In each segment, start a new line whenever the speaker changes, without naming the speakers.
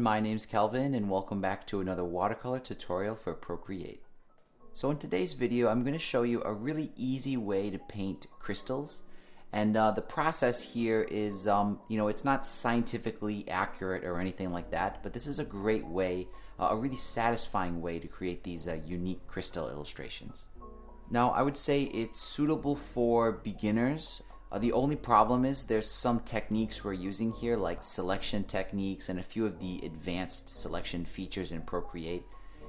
my name's Kelvin and welcome back to another watercolor tutorial for Procreate. So in today's video I'm going to show you a really easy way to paint crystals, and the process here is it's not scientifically accurate or anything like that, but this is a great way, a really satisfying way to create these unique crystal illustrations. Now I would say it's suitable for beginners. The only problem is there's some techniques we're using here, like selection techniques and a few of the advanced selection features in Procreate,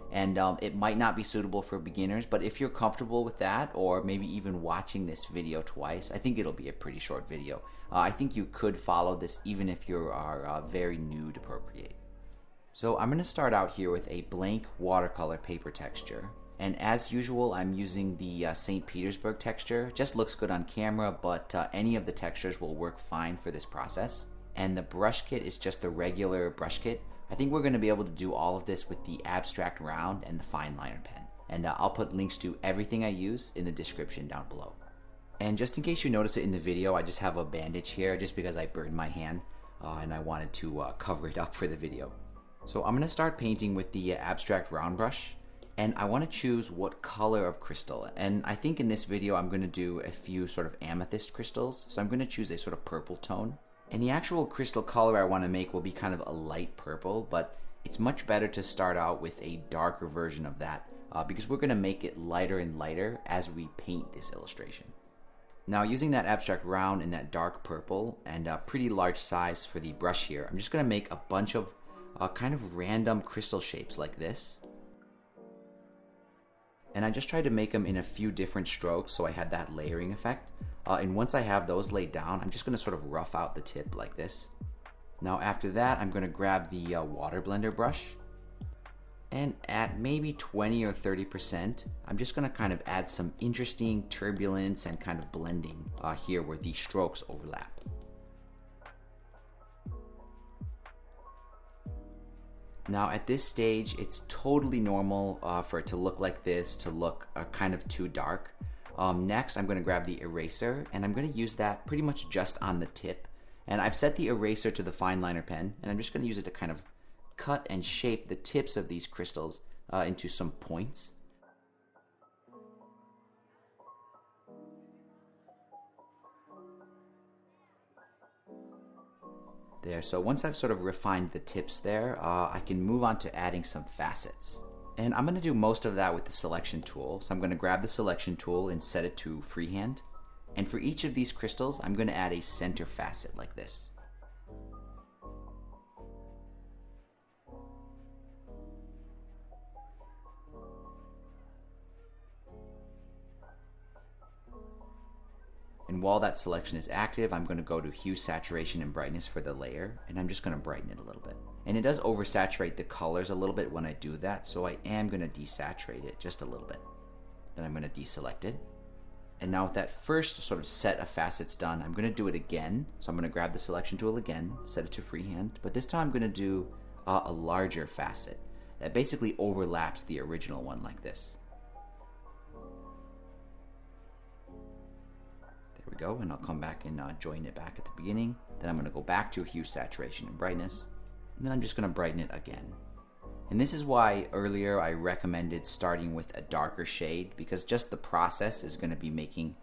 and it might not be suitable for beginners, but if you're comfortable with that, or maybe even watching this video twice, I think it'll be a pretty short video. I think you could follow this even if you are very new to Procreate. So I'm going to start out here with a blank watercolor paper texture. And as usual, I'm using the St Petersburg texture. Just looks good on camera, but any of the textures will work fine for this process. And the brush kit is just the regular brush kit. I think we're going to be able to do all of this with the abstract round and the fine liner pen. And I'll put links to everything I use in the description down below. And just in case you notice it in the video, I just have a bandage here just because I burned my hand and I wanted to cover it up for the video. So I'm going to start painting with the abstract round brush. And I want to choose what color of crystal, and I think in this video I'm going to do a few sort of amethyst crystals, so I'm going to choose a sort of purple tone. And the actual crystal color I want to make will be kind of a light purple, but it's much better to start out with a darker version of that because we're going to make it lighter and lighter as we paint this illustration. Now, using that abstract round and that dark purple and a pretty large size for the brush here, I'm just going to make a bunch of kind of random crystal shapes like this. And I just tried to make them in a few different strokes so I had that layering effect. And once I have those laid down, I'm just going to sort of rough out the tip like this. Now after that, I'm going to grab the water blender brush. And at maybe 20 or 30%, I'm just going to kind of add some interesting turbulence and kind of blending here where the strokes overlap. Now at this stage, it's totally normal for it to look like this, to look kind of too dark. Next, I'm going to grab the eraser, and I'm going to use that pretty much just on the tip. And I've set the eraser to the fine liner pen, and I'm just going to use it to kind of cut and shape the tips of these crystals into some points. There, so once I've sort of refined the tips there, I can move on to adding some facets. And I'm going to do most of that with the selection tool. So I'm going to grab the selection tool and set it to freehand. And for each of these crystals, I'm going to add a center facet like this. And while that selection is active, I'm going to go to hue, saturation, and brightness for the layer, and I'm just going to brighten it a little bit. And it does oversaturate the colors a little bit when I do that, so I am going to desaturate it just a little bit. Then I'm going to deselect it. And now with that first sort of set of facets done, I'm going to do it again. So I'm going to grab the selection tool again, set it to freehand, but this time I'm going to do a larger facet that basically overlaps the original one like this. We go, and I'll come back and join it back at the beginning. Then I'm going to go back to hue, saturation, and brightness, and then I'm just going to brighten it again. And this is why earlier I recommended starting with a darker shade, because just the process is going to be making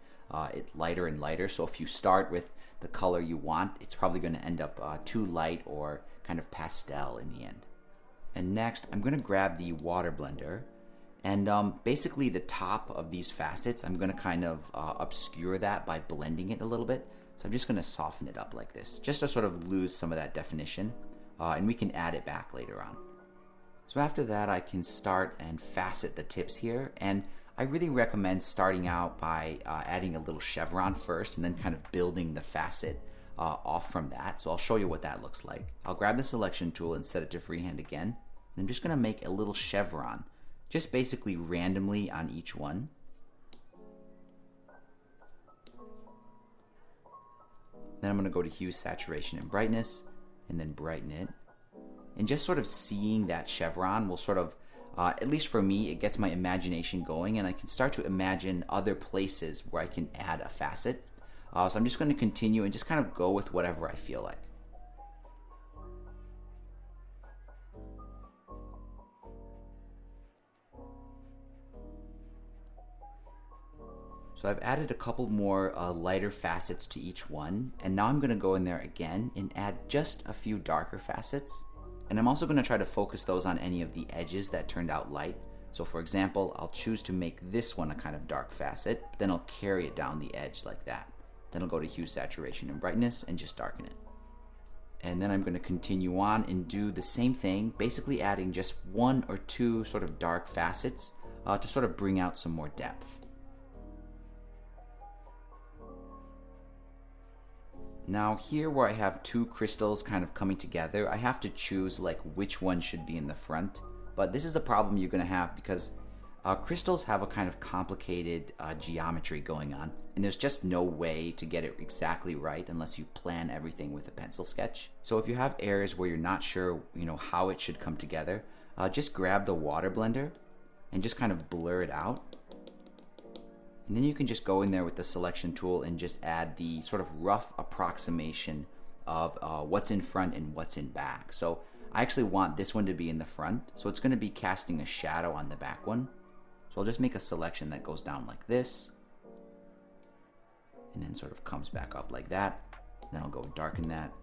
it lighter and lighter. So if you start with the color you want, it's probably going to end up too light or kind of pastel in the end. And next, I'm going to grab the water blender. And basically the top of these facets, I'm going to kind of obscure that by blending it a little bit. So I'm just going to soften it up like this, just to sort of lose some of that definition. And we can add it back later on. So after that, I can start and facet the tips here. And I really recommend starting out by adding a little chevron first and then kind of building the facet off from that. So I'll show you what that looks like. I'll grab the selection tool and set it to freehand again. And I'm just going to make a little chevron, just basically randomly on each one. Then I'm going to go to hue, saturation, and brightness, and then brighten it. And just sort of seeing that chevron will sort of, at least for me, it gets my imagination going, and I can start to imagine other places where I can add a facet. So I'm just going to continue and just kind of go with whatever I feel like. So I've added a couple more lighter facets to each one, and now I'm going to go in there again and add just a few darker facets. And I'm also going to try to focus those on any of the edges that turned out light. So for example, I'll choose to make this one a kind of dark facet, but then I'll carry it down the edge like that. Then I'll go to hue, saturation, and brightness and just darken it. And then I'm going to continue on and do the same thing, basically adding just one or two sort of dark facets to sort of bring out some more depth. Now here where I have two crystals kind of coming together, I have to choose like which one should be in the front. But this is the problem you're going to have because crystals have a kind of complicated geometry going on, and there's just no way to get it exactly right unless you plan everything with a pencil sketch. So if you have areas where you're not sure, how it should come together, just grab the water blender and just kind of blur it out. And then you can just go in there with the selection tool and just add the sort of rough approximation of what's in front and what's in back. So I actually want this one to be in the front, so it's going to be casting a shadow on the back one. So I'll just make a selection that goes down like this, and then sort of comes back up like that. Then I'll go and darken that.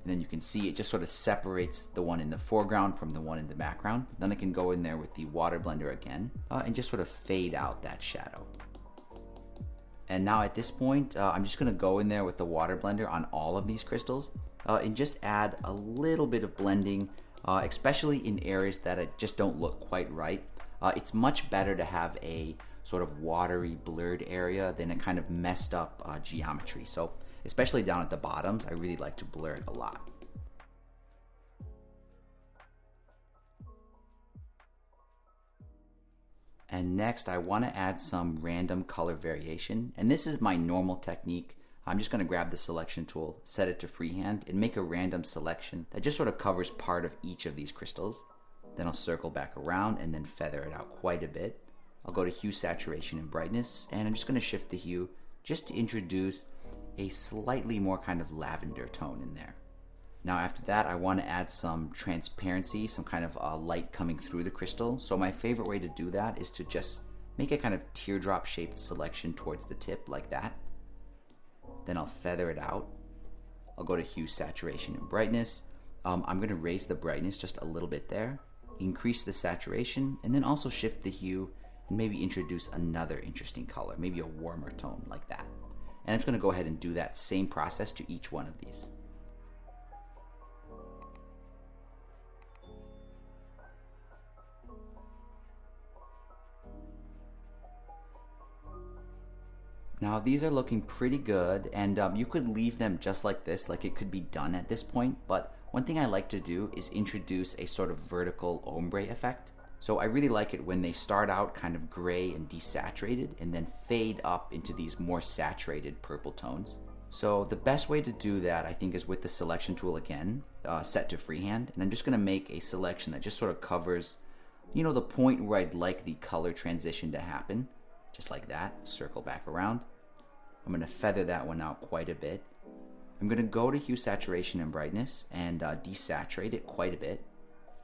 And then you can see it just sort of separates the one in the foreground from the one in the background. Then I can go in there with the water blender again and just sort of fade out that shadow. And now at this point, I'm just going to go in there with the water blender on all of these crystals and just add a little bit of blending, especially in areas that just don't look quite right. It's much better to have a sort of watery, blurred area than a kind of messed up geometry. So especially down at the bottoms, I really like to blur it a lot. And next I want to add some random color variation, and this is my normal technique. I'm just going to grab the selection tool, set it to freehand, and make a random selection that just sort of covers part of each of these crystals. Then I'll circle back around and then feather it out quite a bit. I'll go to hue, saturation, and brightness, and I'm just going to shift the hue just to introduce a slightly more kind of lavender tone in there. Now after that, I want to add some transparency, some kind of light coming through the crystal. So my favorite way to do that is to just make a kind of teardrop shaped selection towards the tip like that. Then I'll feather it out. I'll go to hue, saturation, and brightness. I'm going to raise the brightness just a little bit there, increase the saturation, and then also shift the hue and maybe introduce another interesting color, maybe a warmer tone like that. And I'm just going to go ahead and do that same process to each one of these. Now these are looking pretty good, and you could leave them just like this, like it could be done at this point, but one thing I like to do is introduce a sort of vertical ombre effect. So I really like it when they start out kind of gray and desaturated and then fade up into these more saturated purple tones. So the best way to do that, I think, is with the selection tool again, set to freehand, and I'm just going to make a selection that just sort of covers, the point where I'd like the color transition to happen. Just like that, circle back around. I'm going to feather that one out quite a bit. I'm going to go to hue, saturation, and brightness and desaturate it quite a bit.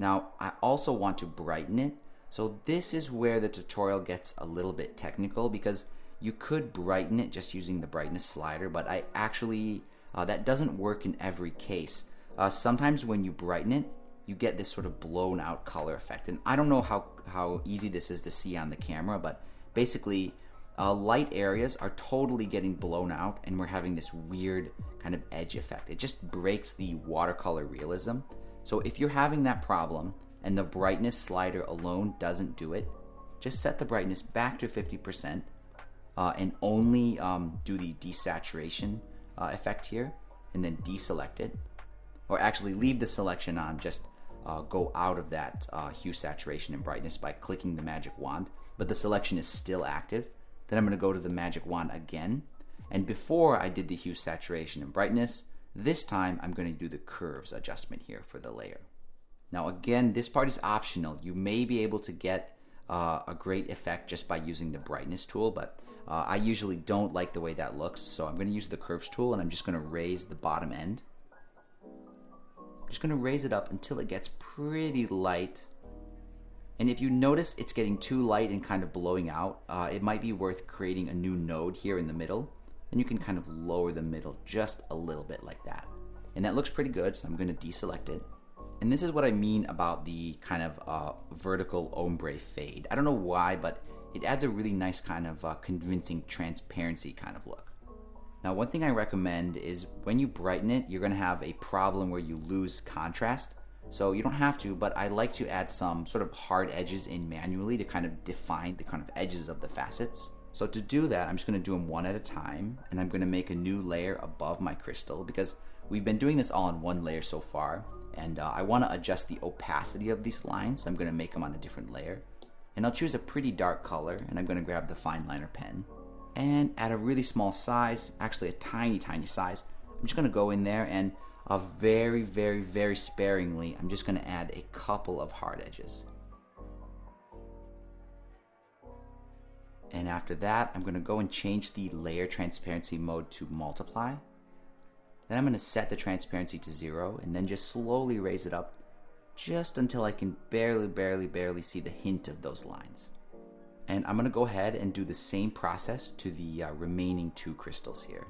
Now, I also want to brighten it. So this is where the tutorial gets a little bit technical, because you could brighten it just using the brightness slider, but I actually, that doesn't work in every case. Sometimes when you brighten it, you get this sort of blown out color effect. And I don't know how easy this is to see on the camera, but basically, light areas are totally getting blown out, and we're having this weird kind of edge effect. It just breaks the watercolor realism. So if you're having that problem and the brightness slider alone doesn't do it, just set the brightness back to 50% and only do the desaturation effect here, and then deselect it. Or actually leave the selection on, just go out of that hue, saturation, and brightness by clicking the magic wand, but the selection is still active. Then I'm going to go to the magic wand again, and before I did the hue, saturation, and brightness, this time I'm going to do the curves adjustment here for the layer. Now again, this part is optional. You may be able to get a great effect just by using the brightness tool, but I usually don't like the way that looks, so I'm going to use the curves tool, and I'm just going to raise the bottom end. I'm just going to raise it up until it gets pretty light, And if you notice it's getting too light and kind of blowing out, it might be worth creating a new node here in the middle. And you can kind of lower the middle just a little bit like that. And that looks pretty good, so I'm going to deselect it. And this is what I mean about the kind of vertical ombre fade. I don't know why, but it adds a really nice kind of convincing transparency kind of look. Now, one thing I recommend is when you brighten it, you're going to have a problem where you lose contrast. So you don't have to, but I like to add some sort of hard edges in manually to kind of define the kind of edges of the facets. So to do that, I'm just going to do them one at a time, and I'm going to make a new layer above my crystal because we've been doing this all in one layer so far, and I want to adjust the opacity of these lines, so I'm going to make them on a different layer. And I'll choose a pretty dark color, and I'm going to grab the fine liner pen. And at a really small size, actually a tiny size, I'm just going to go in there and very sparingly, I'm just going to add a couple of hard edges. And after that, I'm going to go and change the layer transparency mode to multiply. Then I'm going to set the transparency to 0 and then just slowly raise it up just until I can barely see the hint of those lines. And I'm going to go ahead and do the same process to the remaining 2 crystals here.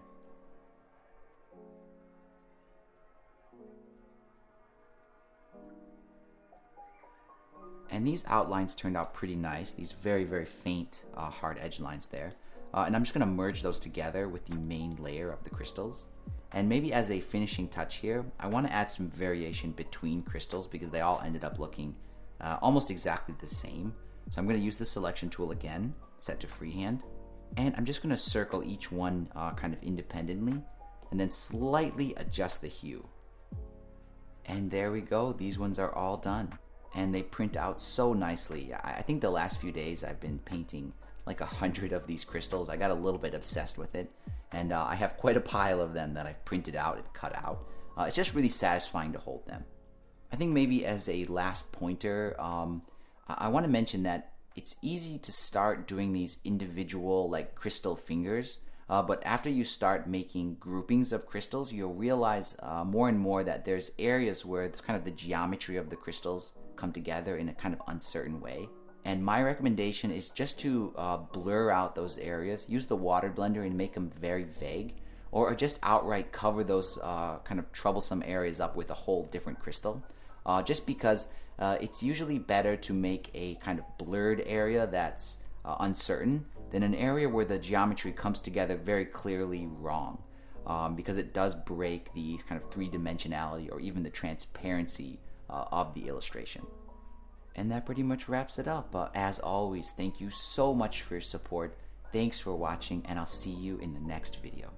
And these outlines turned out pretty nice, these very faint hard edge lines there. And I'm just going to merge those together with the main layer of the crystals. And maybe as a finishing touch here, I want to add some variation between crystals because they all ended up looking almost exactly the same. So I'm going to use the selection tool again, set to freehand. And I'm just going to circle each one kind of independently and then slightly adjust the hue. And there we go, these ones are all done. And they print out so nicely. I think the last few days I've been painting like 100 of these crystals. I got a little bit obsessed with it, and I have quite a pile of them that I've printed out and cut out. It's just really satisfying to hold them. I think maybe as a last pointer, I want to mention that it's easy to start doing these individual like crystal fingers, but after you start making groupings of crystals, you'll realize more and more that there's areas where it's kind of the geometry of the crystals come together in a kind of uncertain way. And my recommendation is just to blur out those areas, use the water blender and make them very vague, or just outright cover those kind of troublesome areas up with a whole different crystal. Just because it's usually better to make a kind of blurred area that's uncertain than an area where the geometry comes together very clearly wrong, because it does break the kind of three-dimensionality or even the transparency of the illustration. And that pretty much wraps it up. As always, thank you so much for your support. Thanks for watching, and I'll see you in the next video.